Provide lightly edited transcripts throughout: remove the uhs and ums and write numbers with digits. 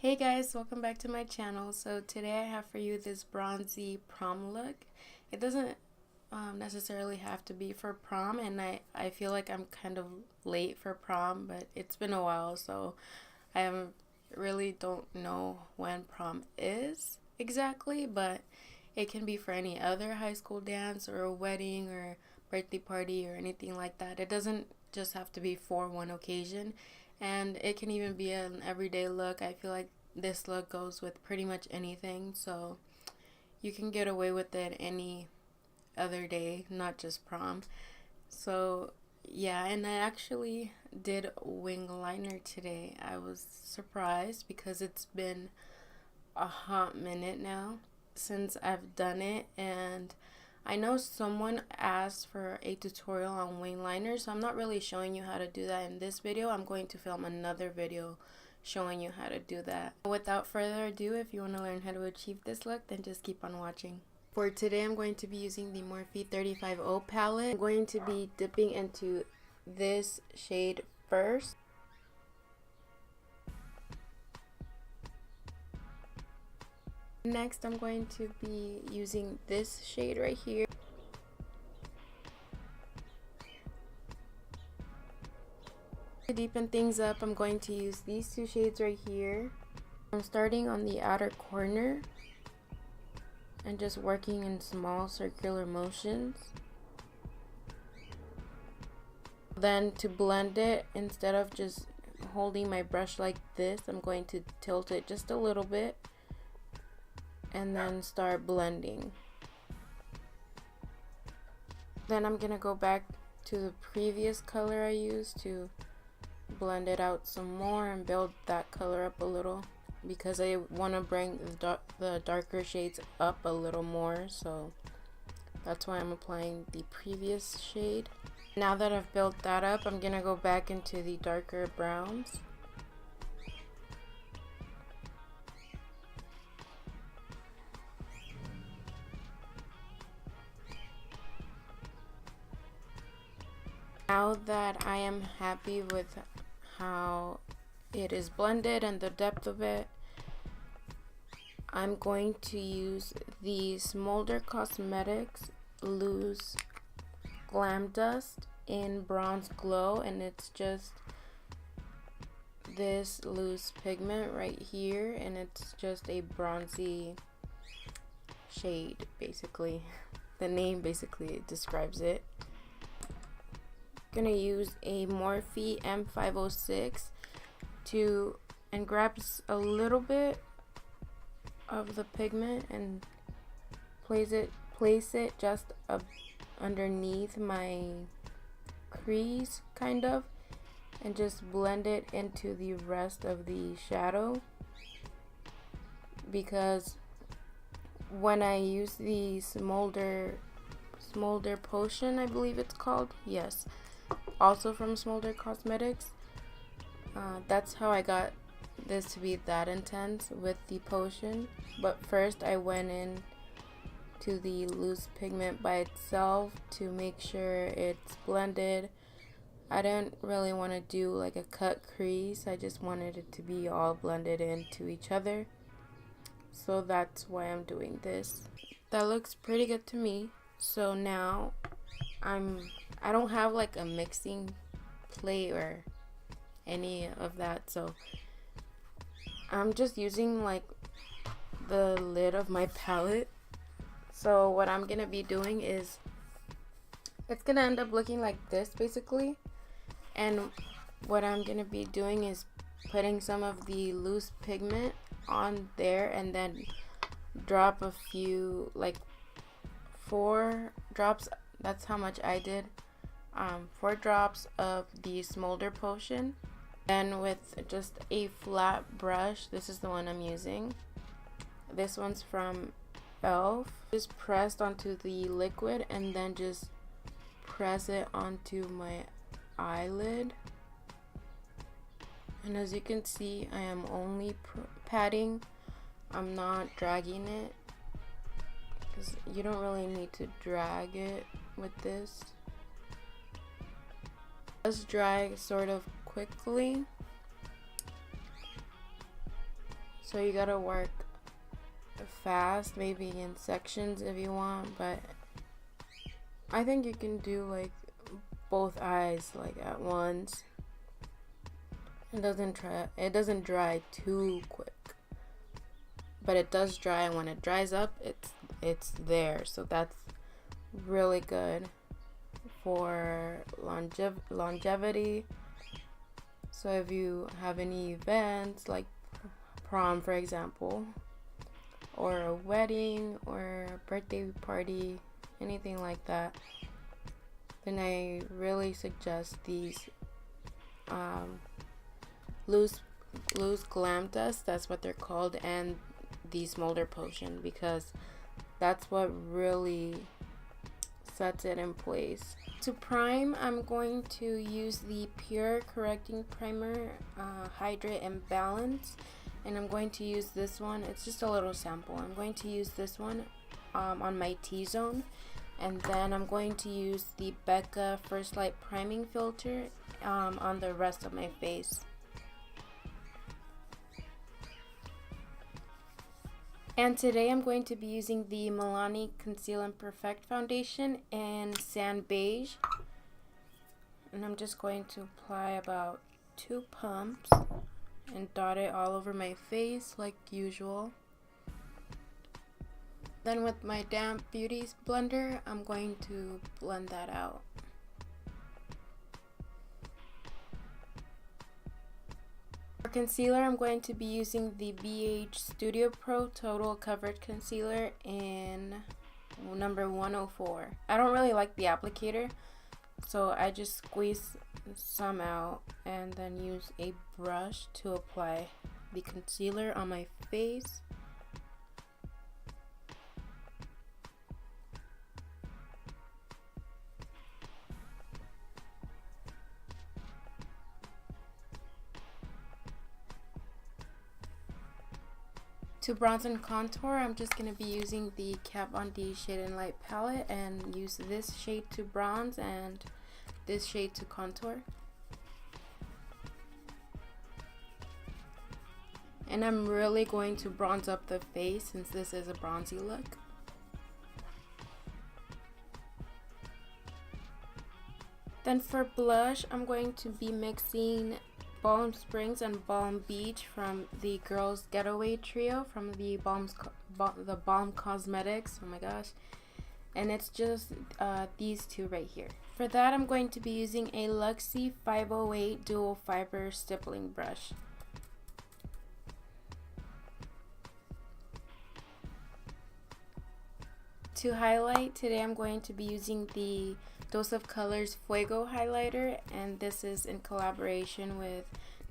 Hey guys, welcome back to my channel. So today I have for you this bronzy prom look. It doesn't necessarily have to be for prom, and I feel like I'm kind of late for prom, but it's been a while, so really don't know when prom is exactly, but it can be for any other high school dance or a wedding or birthday party or anything like that. It doesn't just have to be for one occasion, and it can even be an everyday look. I feel like this look goes with pretty much anything, so you can get away with it any other day, not just prom. So yeah, and I actually did wing liner today. I was surprised because it's been a hot minute now since I've done it, and I know someone asked for a tutorial on wing liner, so I'm not really showing you how to do that in this video. I'm going to film another video showing you how to do that. Without further ado, if you want to learn how to achieve this look, then just keep on watching. For today, I'm going to be using the Morphe 35O palette. I'm going to be dipping into this shade first. Next, I'm going to be using this shade right here. To deepen things up, I'm going to use these two shades right here. I'm starting on the outer corner and just working in small circular motions. Then to blend it, instead of just holding my brush like this, I'm going to tilt it just a little bit and then start blending. Then I'm gonna go back to the previous color I used to blend it out some more and build that color up a little, because I want to bring the darker shades up a little more, so that's why I'm applying the previous shade. Now that I've built that up, I'm gonna go back into the darker browns. Now that I am happy with how it is blended and the depth of it, I'm going to use the Smolder Cosmetics Loose Glam Dust in Bronze Glow, and it's just this loose pigment right here, and it's just a bronzy shade basically. The name basically describes it. Gonna use a Morphe M506 and grab a little bit of the pigment and place it just underneath my crease kind of, and just blend it into the rest of the shadow, because when I use the Smolder Potion, I believe it's called, yes, also from Smolder Cosmetics, that's how I got this to be that intense with the potion. But first I went in to the loose pigment by itself to make sure it's blended. I didn't really want to do like a cut crease, I just wanted it to be all blended into each other, so that's why I'm doing this. That looks pretty good to me. So now I don't have like a mixing plate or any of that, so I'm just using like the lid of my palette. So what I'm gonna be doing is, it's gonna end up looking like this basically, and what I'm gonna be doing is putting some of the loose pigment on there, and then drop a few, like 4 drops, that's how much I did, 4 drops of the Smolder Potion. Then with just a flat brush, this is the one I'm using, this one's from Elf, just pressed onto the liquid and then just press it onto my eyelid. And as you can see, I am only patting, I'm not dragging it, because you don't really need to drag it with this. It does dry sort of quickly, So you gotta work fast, maybe in sections if you want, but I think you can do like both eyes like at once. It doesn't dry too quick, but it does dry, and when it dries up, it's there. So that's really good for longevity. So if you have any events like prom, for example, or a wedding or a birthday party, anything like that, then I really suggest these loose glam dust, that's what they're called, and the Smolder Potion, because that's what really sets it in place. To prime, I'm going to use the Pure Correcting Primer, Hydrate and Balance, and I'm going to use this one. It's just a little sample. I'm going to use this one on my T-zone, and then I'm going to use the Becca First Light Priming Filter on the rest of my face. And today I'm going to be using the Milani Conceal and Perfect Foundation in Sand Beige. And I'm just going to apply about 2 pumps and dot it all over my face like usual. Then with my damp beauty blender, I'm going to blend that out. For concealer, I'm going to be using the BH Studio Pro Total Coverage Concealer in number 104. I don't really like the applicator, so I just squeeze some out and then use a brush to apply the concealer on my face. To bronze and contour, I'm just going to be using the Kat Von D Shade and Light palette and use this shade to bronze and this shade to contour. And I'm really going to bronze up the face since this is a bronzy look. Then for blush, I'm going to be mixing Balm Springs and Balm Beach from the Girls Getaway trio from the Balm Cosmetics. Oh my gosh. And it's just these two right here. For that, I'm going to be using a Luxie 508 Dual Fiber Stippling Brush. To highlight, today I'm going to be using the Dose of Colors Fuego highlighter, and this is in collaboration with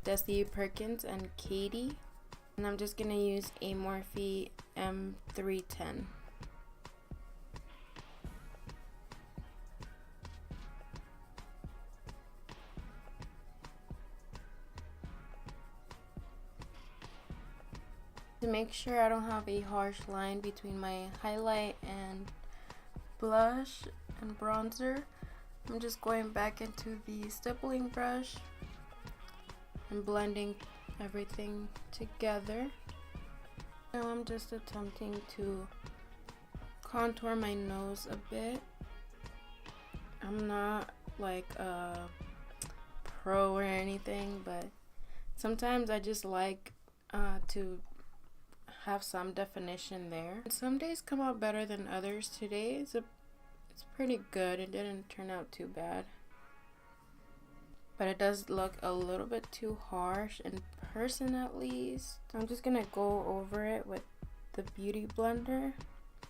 Dusty Perkins and Katie. And I'm just going to use a Morphe M310. To make sure I don't have a harsh line between my highlight and blush and bronzer, I'm just going back into the stippling brush and blending everything together. Now I'm just attempting to contour my nose a bit. I'm not like a pro or anything, but sometimes I just like to have some definition there. Some days come out better than others. Today it's pretty good. It didn't turn out too bad, but it does look a little bit too harsh in person at least. I'm just gonna go over it with the beauty blender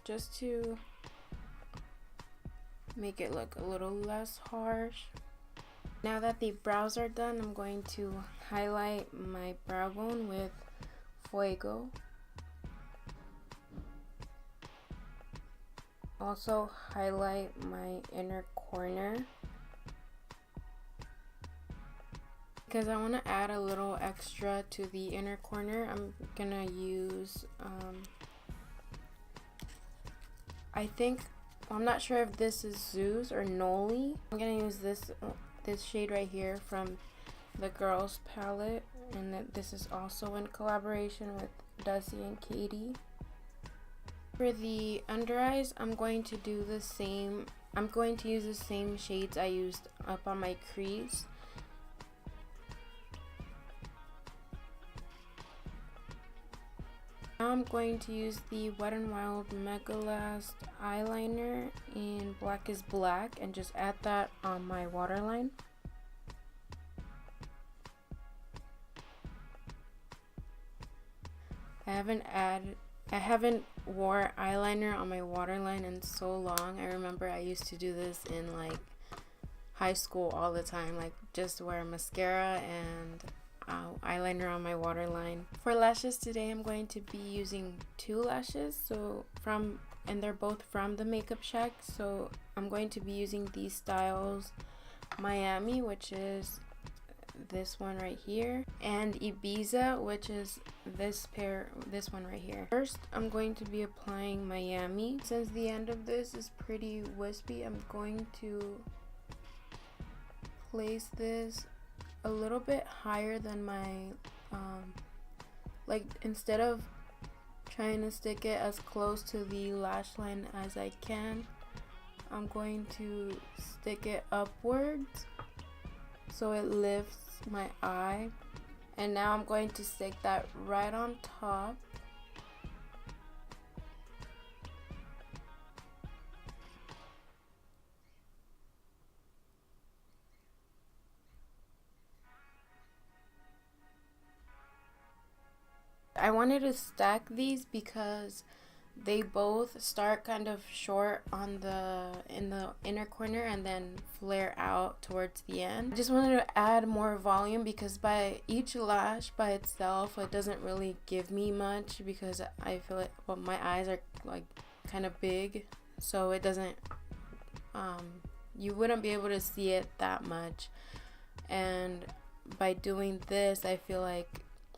just to make it look a little less harsh. Now that the brows are done, I'm going to highlight my brow bone with Fuego. Also highlight my inner corner because I want to add a little extra to the inner corner. I'm gonna use I'm not sure if this is Zeus or Noli. I'm gonna use this shade right here from the Girls palette, and this is also in collaboration with Desi and Katie. For the under eyes, I'm going to do the same. I'm going to use the same shades I used up on my crease. Now I'm going to use the Wet n Wild Mega Last eyeliner in Black is Black and just add that on my waterline. I haven't wore eyeliner on my waterline in so long. I remember I used to do this in like high school all the time, like just wear mascara and eyeliner on my waterline. For lashes today, I'm going to be using 2 lashes, and they're both from the Makeup Shack. So I'm going to be using these styles, Miami, which is this one right here, and Ibiza, which is this one right here. First, I'm going to be applying Miami. Since the end of this is pretty wispy, I'm going to place this a little bit higher than my like, instead of trying to stick it as close to the lash line as I can, I'm going to stick it upwards so it lifts my eye. And now I'm going to stick that right on top. I wanted to stack these because they both start kind of short on in the inner corner and then flare out towards the end. I just wanted to add more volume because by each lash by itself, it doesn't really give me much because I feel like, well, my eyes are like kind of big, so it doesn't you wouldn't be able to see it that much. And by doing this, I feel like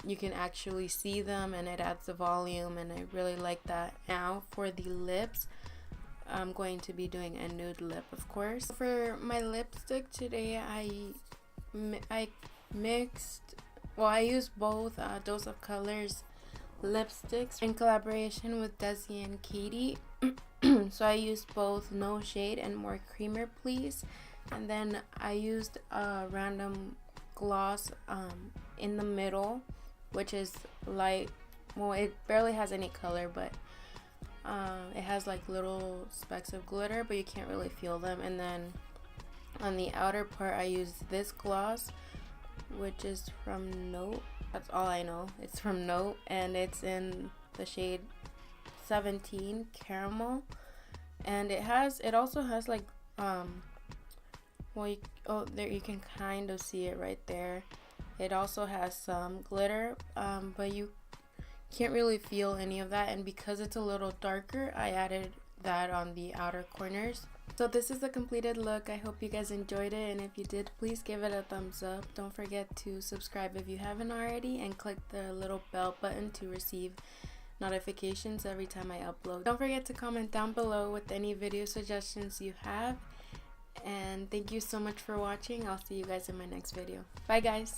you can actually see them and it adds the volume, and I really like that. Now for the lips, I'm going to be doing a nude lip, of course. For my lipstick today, I used both Dose of Colors lipsticks in collaboration with Desi and Katie. So I used both No Shade and More Creamer Please, and then I used a random gloss in the middle, which is light. Well, it barely has any color, but it has like little specks of glitter, but you can't really feel them. And then on the outer part, I used this gloss, which is from Note. That's all I know. It's from Note, and it's in the shade 17 Caramel. And it also has like there you can kind of see it right there. It also has some glitter, but you can't really feel any of that. And because it's a little darker, I added that on the outer corners. So this is the completed look. I hope you guys enjoyed it, and if you did, please give it a thumbs up. Don't forget to subscribe if you haven't already, and click the little bell button to receive notifications every time I upload. Don't forget to comment down below with any video suggestions you have. And thank you so much for watching. I'll see you guys in my next video. Bye guys.